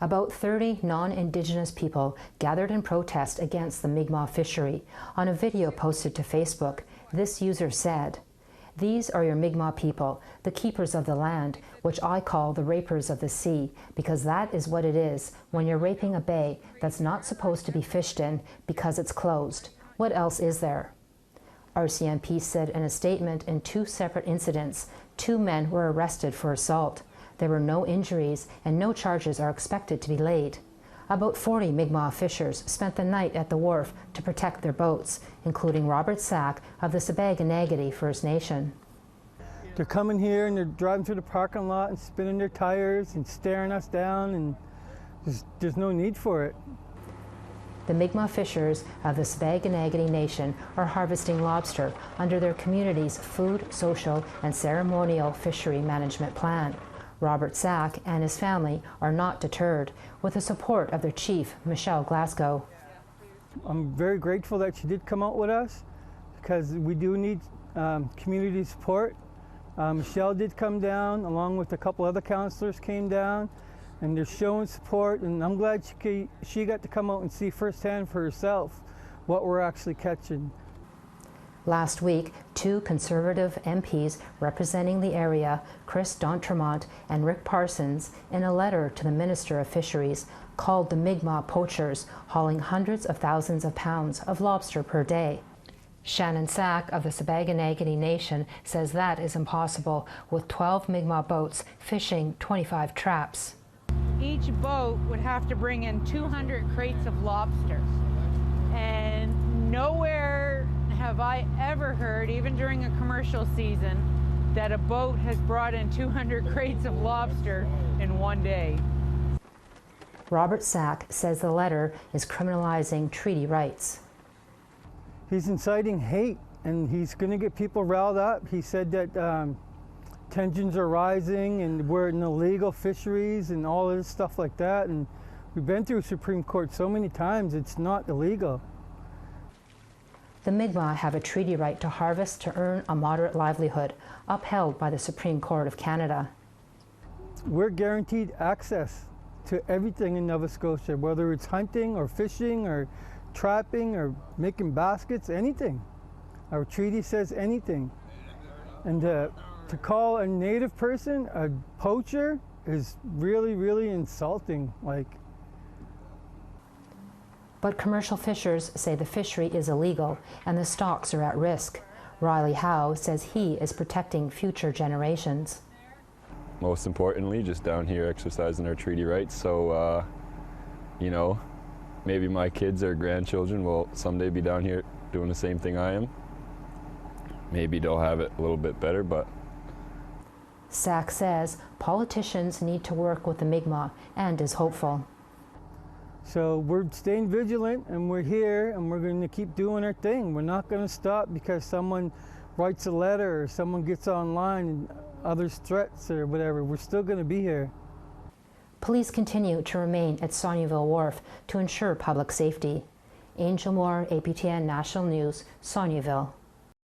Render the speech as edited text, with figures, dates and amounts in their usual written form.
About 30 non-Indigenous people gathered in protest against the Mi'kmaq fishery. On a video posted to Facebook, this user said, "These are your Mi'kmaq people, the keepers of the land, which I call the rapers of the sea, because that is what it is when you're raping a bay that's not supposed to be fished in because it's closed. What else is there?" RCMP said in a statement in 2 separate incidents, 2 men were arrested for assault. There were no injuries and no charges are expected to be laid. About 40 Mi'kmaq fishers spent the night at the wharf to protect their boats, including Robert Sack of the Sabaganagati First Nation. They're coming here and they're driving through the parking lot and spinning their tires and staring us down, and there's no need for it. The Mi'kmaq fishers of the Sabaganagati Nation are harvesting lobster under their community's food, social, and ceremonial fishery management plan. Robert Sack and his family are not deterred, with the support of their chief, Michelle Glasgow. I'm very grateful that she did come out with us, because we do need community support. Michelle did come down, along with a couple other councillors came down, and they're showing support, and I'm glad she got to come out and see firsthand for herself what we're actually catching. Last week, 2 Conservative MPs representing the area, Chris D'Entremont and Rick Parsons, in a letter to the Minister of Fisheries, called the Mi'kmaq poachers hauling hundreds of thousands of pounds of lobster per day. Shannon Sack of the Sabaganagati Nation says that is impossible, with 12 Mi'kmaq boats fishing 25 traps. Each boat would have to bring in 200 crates of lobster, and nowhere have I ever heard, even during a commercial season, that a boat has brought in 200 crates of lobster in one day. Robert Sack says the letter is criminalizing treaty rights. He's inciting hate, and he's going to get people riled up. He said that tensions are rising and we're in illegal fisheries and all this stuff like that, and we've been through Supreme Court so many times, it's not illegal. The Mi'kmaq have a treaty right to harvest to earn a moderate livelihood, upheld by the Supreme Court of Canada. We're guaranteed access to everything in Nova Scotia, whether it's hunting or fishing or trapping or making baskets, anything. Our treaty says anything. And to call a Native person a poacher is really, really insulting. But commercial fishers say the fishery is illegal and the stocks are at risk. Riley Howe says he is protecting future generations. Most importantly, just down here exercising our treaty rights, so you know, maybe my kids or grandchildren will someday be down here doing the same thing I am. Maybe they'll have it a little bit better, but... Sack says politicians need to work with the Mi'kmaq and is hopeful. So we're staying vigilant, and we're here, and we're going to keep doing our thing. We're not going to stop because someone writes a letter or someone gets online and others threats or whatever. We're still going to be here. Police continue to remain at Saulnieville Wharf to ensure public safety. Angel Moore, APTN National News, Saulnieville.